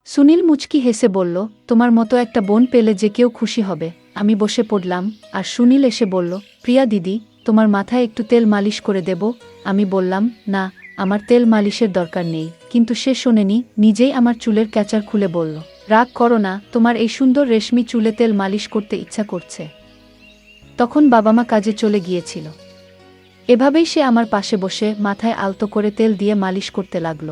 সুনীল মুচকি হেসে বলল, তোমার মতো একটা বোন পেলে যে কেউ খুশি হবে। আমি বসে পড়লাম, আর সুনীল এসে বলল, প্রিয়া দিদি, তোমার মাথায় একটু তেল মালিশ করে দেব। আমি বললাম, না, আমার তেল মালিশের দরকার নেই। কিন্তু সে শোনেনি, নিজেই আমার চুলের ক্যাচার খুলে বলল, রাগ করো না, তোমার এই সুন্দর রেশমি চুলে তেল মালিশ করতে ইচ্ছা করছে। তখন বাবা মা কাজে চলে গিয়েছিল। এভাবেই সে আমার পাশে বসে মাথায় আলতো করে তেল দিয়ে মালিশ করতে লাগল।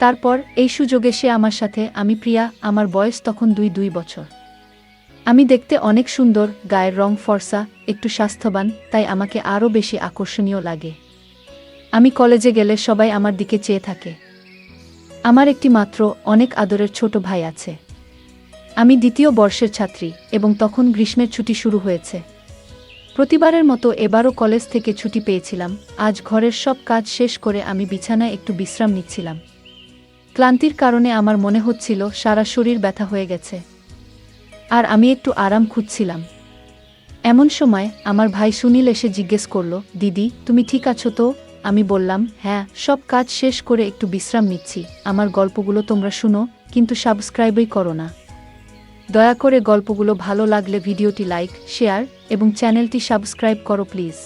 তারপর এই সুযোগে সে আমার সাথে, আমি প্রিয়া, আমার বয়স তখন 2 বছর। আমি দেখতে অনেক সুন্দর, গায়ের রং ফর্সা, একটু স্বাস্থ্যবান, তাই আমাকে আরও বেশি আকর্ষণীয় লাগে। আমি কলেজে গেলে সবাই আমার দিকে চেয়ে থাকে। আমার একটি মাত্র, অনেক আদরের ছোট ভাই আছে। আমি দ্বিতীয় বর্ষের ছাত্রী, এবং তখন গ্রীষ্মের ছুটি শুরু হয়েছে। প্রতিবারের মতো এবারও কলেজ থেকে ছুটি পেয়েছিলাম। আজ ঘরের সব কাজ শেষ করে আমি বিছানায় একটু বিশ্রাম নিচ্ছিলাম। ক্লান্তির কারণে আমার মনে হচ্ছিল সারা শরীর ব্যথা হয়ে গেছে, আর আমি একটু আরাম খুঁজছিলাম। এমন সময় আমার ভাই সুনীল এসে জিজ্ঞেস করল, দিদি, তুমি ঠিক আছো তো? আমি বললাম, হ্যাঁ, সব কাজ শেষ করে একটু বিশ্রাম নিচ্ছি। আমার গল্পগুলো তোমরা শুনো, কিন্তু সাবস্ক্রাইবই করো না। দয়া করে গল্পগুলো ভালো লাগলে ভিডিওটি লাইক, শেয়ার এবং চ্যানেলটি সাবস্ক্রাইব করো প্লিজ।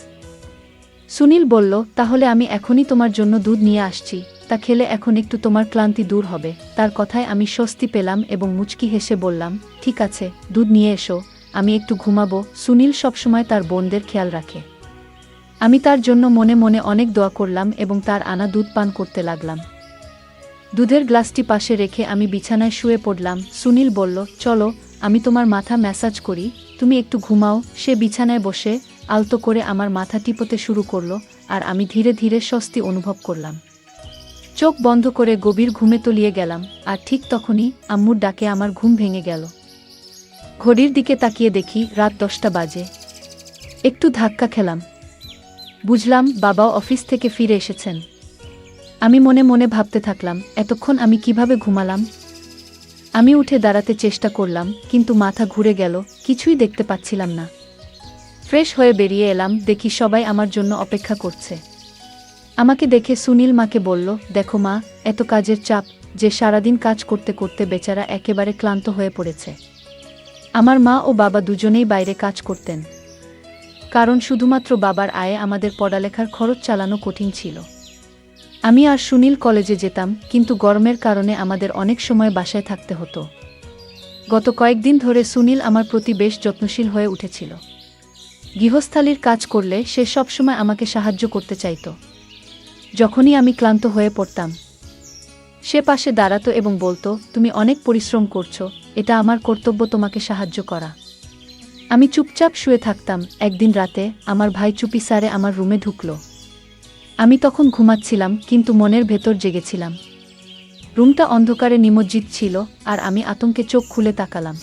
সুনীল বলল, তাহলে আমি এখনই তোমার জন্য দুধ নিয়ে আসছি, তা খেলে এখন একটু তোমার ক্লান্তি দূর হবে। তার কথায় আমি স্বস্তি পেলাম এবং মুচকি হেসে বললাম, ঠিক আছে, দুধ নিয়ে এসো, আমি একটু ঘুমাবো। সুনীল সবসময় তার বোনদের খেয়াল রাখে। আমি তার জন্য মনে মনে অনেক দোয়া করলাম এবং তার আনা দুধ পান করতে লাগলাম। দুধের গ্লাসটি পাশে রেখে আমি বিছানায় শুয়ে পড়লাম। সুনীল বলল, চলো, আমি তোমার মাথা ম্যাসাজ করি, তুমি একটু ঘুমাও। সে বিছানায় বসে আলতো করে আমার মাথা টিপতে শুরু করল, আর আমি ধীরে ধীরে স্বস্তি অনুভব করলাম। চোখ বন্ধ করে গভীর ঘুমে তলিয়ে গেলাম। আর ঠিক তখনই আম্মুর ডাকে আমার ঘুম ভেঙে গেল। ঘড়ির দিকে তাকিয়ে দেখি রাত 10টা বাজে। একটু ধাক্কা খেলাম। বুঝলাম বাবাও অফিস থেকে ফিরে এসেছেন। আমি মনে মনে ভাবতে থাকলাম, এতক্ষণ আমি কিভাবে ঘুমালাম। আমি উঠে দাঁড়াতে চেষ্টা করলাম, কিন্তু মাথা ঘুরে গেল, কিছুই দেখতে পাচ্ছিলাম না। ফ্রেশ হয়ে বেরিয়ে এলাম, দেখি সবাই আমার জন্য অপেক্ষা করছে। আমাকে দেখে সুনীল মাকে বলল, দেখো মা, এত কাজের চাপ যে সারাদিন কাজ করতে করতে বেচারা একেবারে ক্লান্ত হয়ে পড়েছে। আমার মা ও বাবা দুজনেই বাইরে কাজ করতেন, কারণ শুধুমাত্র বাবার আয়ে আমাদের পড়ালেখার খরচ চালানো কঠিন ছিল। আমি আর সুনীল কলেজে যেতাম, কিন্তু গরমের কারণে আমাদের অনেক সময় বাসায় থাকতে হতো। গত কয়েকদিন ধরে সুনীল আমার প্রতি বেশ যত্নশীল হয়ে উঠেছিল। গৃহস্থালির কাজ করলে সে সবসময় আমাকে সাহায্য করতে চাইত। যখনই আমি ক্লান্ত হয়ে পড়তাম, সে পাশে দাঁড়াতো এবং বলতো, তুমি অনেক পরিশ্রম করছো, এটা আমার কর্তব্য তোমাকে সাহায্য করা। আমি চুপচাপ শুয়ে থাকতাম। একদিন রাতে আমার ভাই চুপি সারে আমার রুমে ঢুকল। আমি তখন ঘুমাচ্ছিলাম, কিন্তু মনের ভেতর জেগেছিলাম। রুমটা অন্ধকারে নিমজ্জিত ছিল, আর আমি আতঙ্কে চোখ খুলে তাকালাম।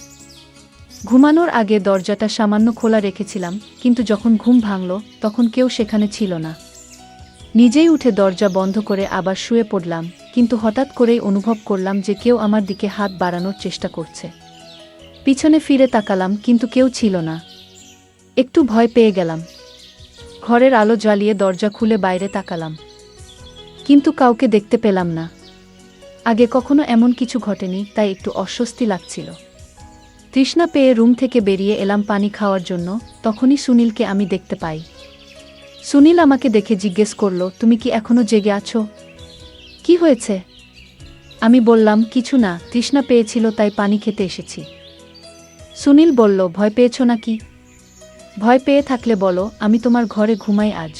ঘুমানোর আগে দরজাটা সামান্য খোলা রেখেছিলাম, কিন্তু যখন ঘুম ভাঙল তখন কেউ সেখানে ছিল না। নিজেই উঠে দরজা বন্ধ করে আবার শুয়ে পড়লাম, কিন্তু হঠাৎ করেই অনুভব করলাম যে কেউ আমার দিকে হাত বাড়ানোর চেষ্টা করছে। পিছনে ফিরে তাকালাম, কিন্তু কেউ ছিল না। একটু ভয় পেয়ে গেলাম। ঘরের আলো জ্বালিয়ে দরজা খুলে বাইরে তাকালাম, কিন্তু কাউকে দেখতে পেলাম না। আগে কখনো এমন কিছু ঘটেনি, তাই একটু অস্বস্তি লাগছিল। তৃষ্ণা পেয়ে রুম থেকে বেরিয়ে এলাম পানি খাওয়ার জন্য। তখনই সুনীলকে আমি দেখতে পাই। সুনীল আমাকে দেখে জিজ্ঞেস করল, তুমি কি এখনো জেগে আছো? কি হয়েছে? আমি বললাম, কিছু না, তৃষ্ণা পেয়েছিল তাই পানি খেতে এসেছি। সুনীল বলল, ভয় পেয়েছ নাকি? ভয় পেয়ে থাকলে বলো, আমি তোমার ঘরে ঘুমাই আজ।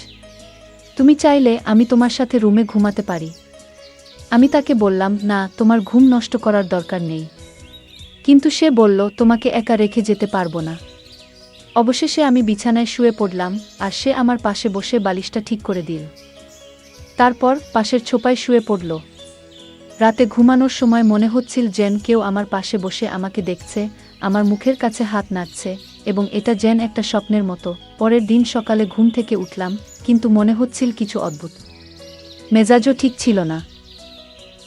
তুমি চাইলে আমি তোমার সাথে রুমে ঘুমাতে পারি। আমি তাকে বললাম, না, তোমার ঘুম নষ্ট করার দরকার নেই। কিন্তু সে বলল, তোমাকে একা রেখে যেতে পারবো না। অবশেষে আমি বিছানায় শুয়ে পড়লাম, আর সে আমার পাশে বসে বালিশটা ঠিক করে দিল। তারপর পাশের ছোপায় শুয়ে পড়ল। রাতে ঘুমানোর সময় মনে হচ্ছিল যেন কেউ আমার পাশে বসে আমাকে দেখছে, আমার মুখের কাছে হাত নাড়ছে, এবং এটা যেন একটা স্বপ্নের মতো। পরের দিন সকালে ঘুম থেকে উঠলাম, কিন্তু মনে হচ্ছিল কিছু অদ্ভুত। মেজাজও ঠিক ছিল না।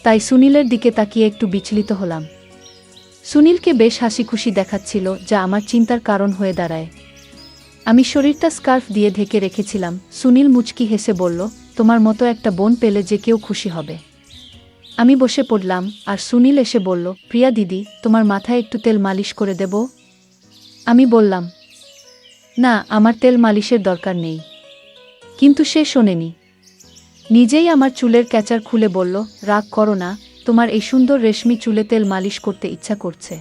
তাই সুনীলের দিকে তাকিয়ে একটু বিচলিত হলাম। সুনীলকে বেশ হাসি খুশি দেখাচ্ছিল, যা আমার চিন্তার কারণ হয়ে দাঁড়ায়। আমি শরীরটা স্কার্ফ দিয়ে ঢেকে রেখেছিলাম। সুনীল মুচকি হেসে বলল, তোমার মতো একটা বোন পেলে যে কেউ খুশি হবে। আমি বসে পড়লাম আর সুনীল এসে বলল, প্রিয়া দিদি, তোমার মাথায় একটু তেল মালিশ করে দেব? আমি বললাম, না, আমার তেল মালিশের দরকার নেই। কিন্তু সে শোনেনি। নিজেই আমার চুলের ক্যাচার খুলে বলল, রাগ করো না, তোমার এই সুন্দর রেশমি চুলে তেল মালিশ করতে ইচ্ছা করছে।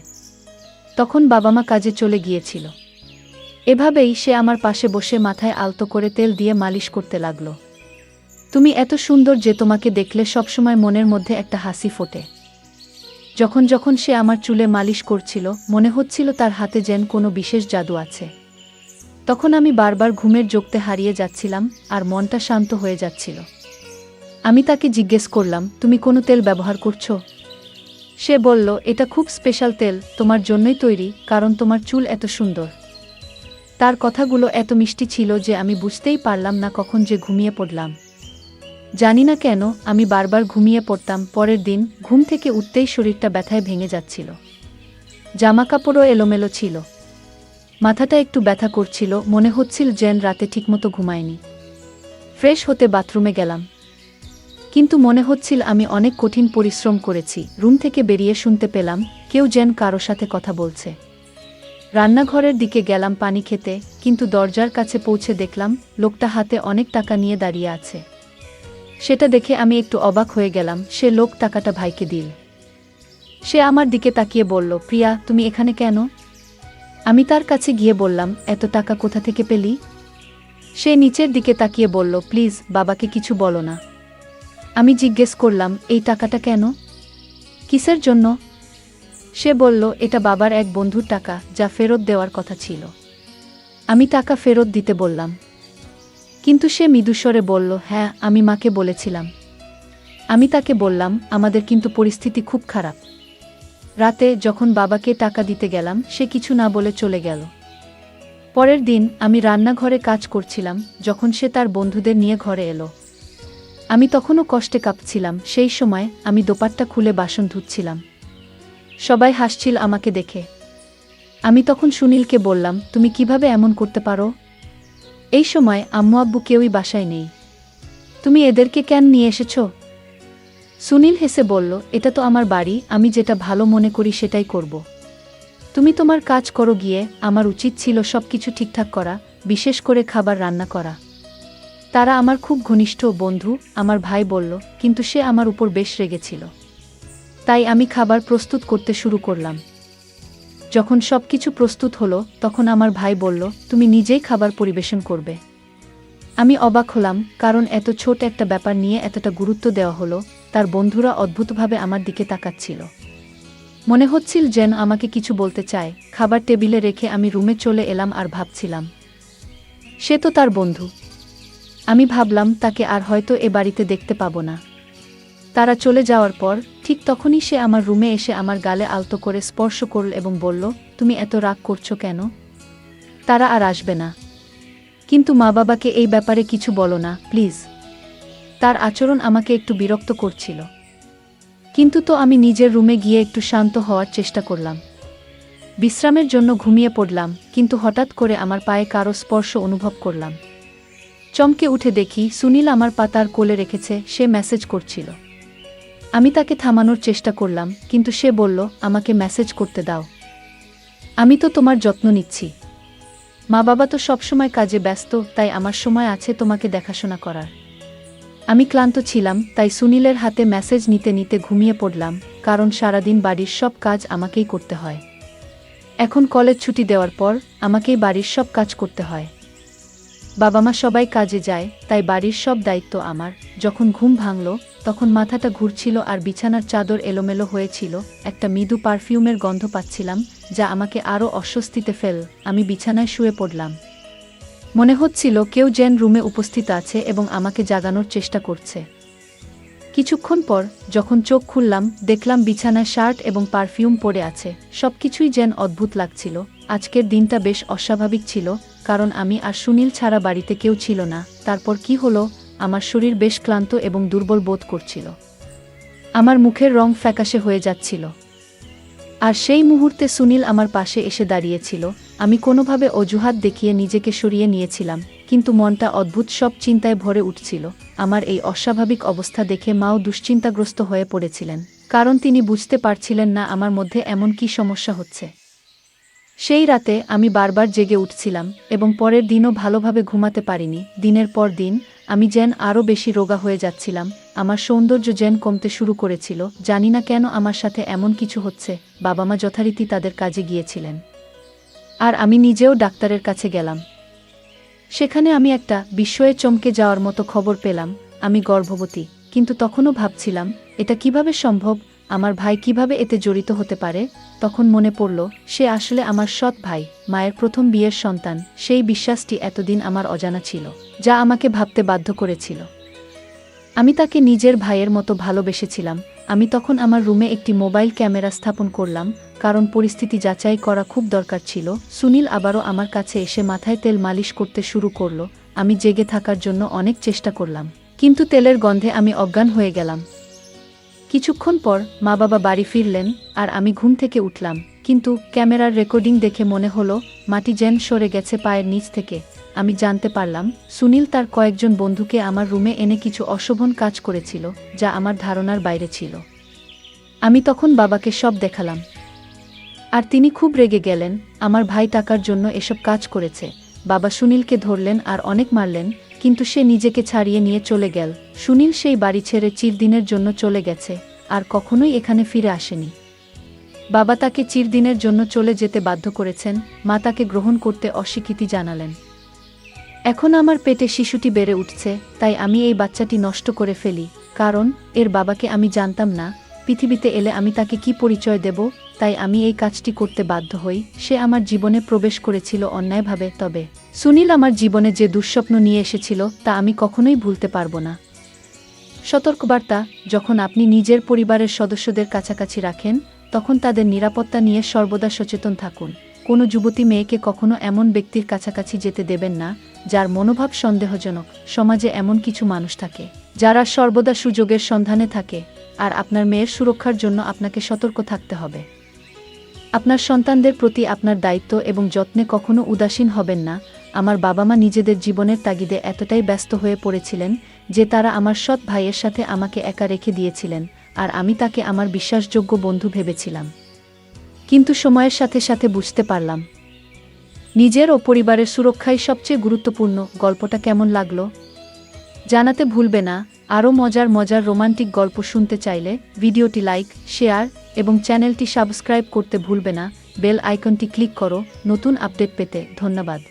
তখন বাবা মা কাজে চলে গিয়েছিল। এভাবেই সে আমার পাশে বসে মাথায় আলতো করে তেল দিয়ে মালিশ করতে লাগল। তুমি এত সুন্দর যে তোমাকে দেখলে সবসময় মনের মধ্যে একটা হাসি ফোটে। যখন যখন সে আমার চুলে মালিশ করছিল, মনে হচ্ছিল তার হাতে যেন কোনো বিশেষ জাদু আছে। তখন আমি বারবার ঘুমের জোগতে হারিয়ে যাচ্ছিলাম আর মনটা শান্ত হয়ে যাচ্ছিল। আমি তাকে জিজ্ঞেস করলাম, তুমি কোনো তেল ব্যবহার করছো? সে বলল, এটা খুব স্পেশাল তেল, তোমার জন্যই তৈরি, কারণ তোমার চুল এত সুন্দর। তার কথাগুলো এত মিষ্টি ছিল যে আমি বুঝতেই পারলাম না কখন যে ঘুমিয়ে পড়লাম। জানি না কেন আমি বারবার ঘুমিয়ে পড়তাম। পরের দিন ঘুম থেকে উঠতেই শরীরটা ব্যথায় ভেঙে যাচ্ছিল। জামাকাপড়ও এলোমেলো ছিল। মাথাটা একটু ব্যথা করছিল, মনে হচ্ছিল যেন রাতে ঠিকমতো ঘুমায়নি। ফ্রেশ হতে বাথরুমে গেলাম, কিন্তু মনে হচ্ছিল আমি অনেক কঠিন পরিশ্রম করেছি। রুম থেকে বেরিয়ে শুনতে পেলাম কেউ যেন কারো সাথে কথা বলছে। রান্নাঘরের দিকে গেলাম পানি খেতে, কিন্তু দরজার কাছে পৌঁছে দেখলাম লোকটা হাতে অনেক টাকা নিয়ে দাঁড়িয়ে আছে। সেটা দেখে আমি একটু অবাক হয়ে গেলাম। সে লোক টাকাটা ভাইকে দিল। সে আমার দিকে তাকিয়ে বলল, প্রিয়া, তুমি এখানে কেন? আমি তার কাছে গিয়ে বললাম, এত টাকা কোথা থেকে পেলি? সে নিচের দিকে তাকিয়ে বলল, প্লিজ বাবাকে কিছু বলো না। আমি জিজ্ঞেস করলাম, এই টাকাটা কেন? কিসের জন্য? সে বলল, এটা বাবার এক বন্ধুর টাকা, যা ফেরত দেওয়ার কথা ছিল। আমি টাকা ফেরত দিতে বললাম, কিন্তু সে মৃদুস্বরে বলল, হ্যাঁ, আমি মাকে বলেছিলাম। আমি তাকে বললাম, আমাদের কিন্তু পরিস্থিতি খুব খারাপ। রাতে যখন বাবাকে টাকা দিতে গেলাম, সে কিছু না বলে চলে গেল। পরের দিন আমি রান্নাঘরে কাজ করছিলাম যখন সে তার বন্ধুদের নিয়ে ঘরে এলো। আমি তখনও কষ্টে কাঁপছিলাম। সেই সময় আমি দোপাট্টা খুলে বাসন ধুচ্ছিলাম। সবাই হাসছিল আমাকে দেখে। আমি তখন সুনীলকে বললাম, তুমি কিভাবে এমন করতে পারো? এই সময় আম্মু আব্বু কেউই বাসায় নেই। তুমি এদেরকে কেন নিয়ে এসেছো? সুনীল হেসে বলল, এটা তো আমার বাড়ি, আমি যেটা ভালো মনে করি সেটাই করব। তুমি তোমার কাজ করো গিয়ে, আমার উচিত ছিল সবকিছু ঠিকঠাক করা, বিশেষ করে খাবার রান্না করা। তারা আমার খুব ঘনিষ্ঠ বন্ধু, আমার ভাই বলল, কিন্তু সে আমার উপর বেশ রেগেছিল। তাই আমি খাবার প্রস্তুত করতে শুরু করলাম। যখন সবকিছু প্রস্তুত হলো, তখন আমার ভাই বলল, তুমি নিজেই খাবার পরিবেশন করবে। আমি অবাক হলাম, কারণ এত ছোট একটা ব্যাপার নিয়ে এতটা গুরুত্ব দেওয়া হলো। তার বন্ধুরা অদ্ভুতভাবে আমার দিকে তাকাচ্ছিল। মনে হচ্ছিল যেন আমাকে কিছু বলতে চায়। খাবার টেবিলে রেখে আমি রুমে চলে এলাম আর ভাবছিলাম, সে তো তার বন্ধু। আমি ভাবলাম তাকে আর হয়তো এ বাড়িতে দেখতে পাবো না। তারা চলে যাওয়ার পর ঠিক তখনই সে আমার রুমে এসে আমার গালে আলতো করে স্পর্শ করল এবং বলল, তুমি এত রাগ করছো কেন? তারা আর আসবে না। কিন্তু মা বাবাকে এই ব্যাপারে কিছু বলো না, প্লিজ। তার আচরণ আমাকে একটু বিরক্ত করছিল। কিন্তু তো আমি নিজের রুমে গিয়ে একটু শান্ত হওয়ার চেষ্টা করলাম। বিশ্রামের জন্য ঘুমিয়ে পড়লাম, কিন্তু হঠাৎ করে আমার পায়ে কারো স্পর্শ অনুভব করলাম। চমকে উঠে দেখি সুনীল আমার পাতার কোলে রেখেছে। সে মেসেজ করছিল। আমি তাকে থামানোর চেষ্টা করলাম, কিন্তু সে বলল, আমাকে মেসেজ করতে দাও। আমি তো তোমার যত্ন নিচ্ছি। মা বাবা তো সবসময় কাজে ব্যস্ত, তাই আমার সময় আছে তোমাকে দেখাশোনা করার। আমি ক্লান্ত ছিলাম, তাই সুনীলের হাতে মেসেজ নিতে নিতে ঘুমিয়ে পড়লাম, কারণ সারাদিন বাড়ির সব কাজ আমাকেই করতে হয়। এখন কলেজ ছুটি দেওয়ার পর আমাকেই বাড়ির সব কাজ করতে হয়। বাবা মা সবাই কাজে যায়, তাই বাড়ির সব দায়িত্ব আমার। যখন ঘুম ভাঙল, তখন মাথাটা ঘুরছিল আর বিছানার চাদর এলোমেলো হয়েছিল। একটা মৃদু পারফিউমের গন্ধ পাচ্ছিলাম, যা আমাকে আরও অস্বস্তিতে ফেল। আমি বিছানায় শুয়ে পড়লাম। মনে হচ্ছিল কেউ যেন রুমে উপস্থিত আছে এবং আমাকে জাগানোর চেষ্টা করছে। কিছুক্ষণ পর যখন চোখ খুললাম, দেখলাম বিছানায় শার্ট এবং পারফিউম পড়ে আছে। সবকিছুই যেন অদ্ভুত লাগছিল। আজকের দিনটা বেশ অস্বাভাবিক ছিল, কারণ আমি আর সুনীল ছাড়া বাড়িতে কেউ ছিল না। তারপর কি হলো? আমার শরীর বেশ ক্লান্ত এবং দুর্বল বোধ করছিল। আমার মুখের রং ফ্যাকাশে হয়ে যাচ্ছিল। আর সেই মুহূর্তে সুনীল আমার পাশে এসে দাঁড়িয়েছিল। আমি কোনোভাবে অজুহাত দেখিয়ে নিজেকে সরিয়ে নিয়েছিলাম, কিন্তু মনটা অদ্ভুত সব চিন্তায় ভরে উঠছিল। আমার এই অস্বাভাবিক অবস্থা দেখে মাও দুশ্চিন্তাগ্রস্ত হয়ে পড়েছিলেন, কারণ তিনি বুঝতে পারছিলেন না আমার মধ্যে এমন কী সমস্যা হচ্ছে। সেই রাতে আমি বারবার জেগে উঠছিলাম এবং পরের দিনও ভালোভাবে ঘুমাতে পারিনি। দিনের পর দিন আমি যেন আরও বেশি রোগা হয়ে যাচ্ছিলাম, আমার সৌন্দর্য যেন কমতে শুরু করেছিল। জানি না কেন আমার সাথে এমন কিছু হচ্ছে। বাবা মা যথারীতি তাদের কাজে গিয়েছিলেন, আর আমি নিজেও ডাক্তারের কাছে গেলাম। সেখানে আমি একটা বিস্ময়ে চমকে যাওয়ার মতো খবর পেলাম, আমি গর্ভবতী। কিন্তু তখনও ভাবছিলাম, এটা কিভাবে সম্ভব, আমার ভাই কিভাবে এতে জড়িত হতে পারে। তখন মনে পড়ল, সে আসলে আমার সৎ ভাই, মায়ের প্রথম বিয়ের সন্তান। সেই বিশ্বাসটি এতদিন আমার অজানা ছিল, যা আমাকে ভাবতে বাধ্য করেছিল। আমি তাকে নিজের ভাইয়ের মতো ভালোবেসেছিলাম। আমি তখন আমার রুমে একটি মোবাইল ক্যামেরা স্থাপন করলাম, কারণ পরিস্থিতি যাচাই করা খুব দরকার ছিল। সুনীল আবারও আমার কাছে এসে মাথায় তেল মালিশ করতে শুরু করল। আমি জেগে থাকার জন্য অনেক চেষ্টা করলাম, কিন্তু তেলের গন্ধে আমি অজ্ঞান হয়ে গেলাম। কিছুক্ষণ পর মা বাবা বাড়ি ফিরলেন, আর আমি ঘুম থেকে উঠলাম। কিন্তু ক্যামেরার রেকর্ডিং দেখে মনে হলো মাটি যেন সরে গেছে পায়ের নিচ থেকে। আমি জানতে পারলাম সুনীল তার কয়েকজন বন্ধুকে আমার রুমে এনে কিছু অশোভন কাজ করেছিল, যা আমার ধারণার বাইরে ছিল। আমি তখন বাবাকে সব দেখালাম, আর তিনি খুব রেগে গেলেন। আমার ভাই টাকার জন্য এসব কাজ করেছে। বাবা সুনীলকে ধরলেন আর অনেক মারলেন, কিন্তু সে নিজেকে ছাড়িয়ে নিয়ে চলে গেল। সুনীল সেই বাড়ি ছেড়ে চিরদিনের জন্য চলে গেছে, আর কখনোই এখানে ফিরে আসেনি। বাবা তাকে চিরদিনের জন্য চলে যেতে বাধ্য করেছেন, মা তাকে গ্রহণ করতে অস্বীকৃতি জানালেন। এখন আমার পেটে শিশুটি বেড়ে উঠছে, তাই আমি এই বাচ্চাটি নষ্ট করে ফেলি, কারণ এর বাবাকে আমি জানতাম না। পৃথিবীতে এলে আমি তাকে কি পরিচয় দেব? তাই আমি এই কাজটি করতে বাধ্য হই। সে আমার জীবনে প্রবেশ করেছিল অন্যায়ভাবে, তবে সুনীল আমার জীবনে যে দুঃস্বপ্ন নিয়ে এসেছিল তা আমি কখনোই ভুলতে পারবো না। সতর্কবার্তা: যখন আপনি নিজের পরিবারের সদস্যদের কাছাকাছি রাখেন, তখন তাদের নিরাপত্তা নিয়ে সর্বদা সচেতন থাকুন। কোনো যুবতী মেয়েকে কখনো এমন ব্যক্তির কাছাকাছি যেতে দেবেন না, যার মনোভাব সন্দেহজনক। সমাজে এমন কিছু মানুষ থাকে, যারা সর্বদা সুযোগের সন্ধানে থাকে, আর আপনার মেয়ের সুরক্ষার জন্য আপনাকে সতর্ক থাকতে হবে। আপনার সন্তানদের প্রতি আপনার দায়িত্ব এবং যত্নে কখনো উদাসীন হবেন না। আমার বাবা মা নিজেদের জীবনের তাগিদে এতটাই ব্যস্ত হয়ে পড়েছিলেন যে তারা আমার সৎ ভাইয়ের সাথে আমাকে একা রেখে দিয়েছিলেন, আর আমি তাকে আমার বিশ্বাসযোগ্য বন্ধু ভেবেছিলাম। কিন্তু সময়ের সাথে সাথে বুঝতে পারলাম, নিজের ও পরিবারের সুরক্ষাই সবচেয়ে গুরুত্বপূর্ণ। গল্পটা কেমন লাগলো জানাতে ভুলবে না। আরও মজার মজার রোমান্টিক গল্প শুনতে চাইলে ভিডিওটি লাইক, শেয়ার এবং চ্যানেলটি সাবস্ক্রাইব করতে ভুলবে না। বেল আইকনটি ক্লিক করো নতুন আপডেট পেতে। ধন্যবাদ।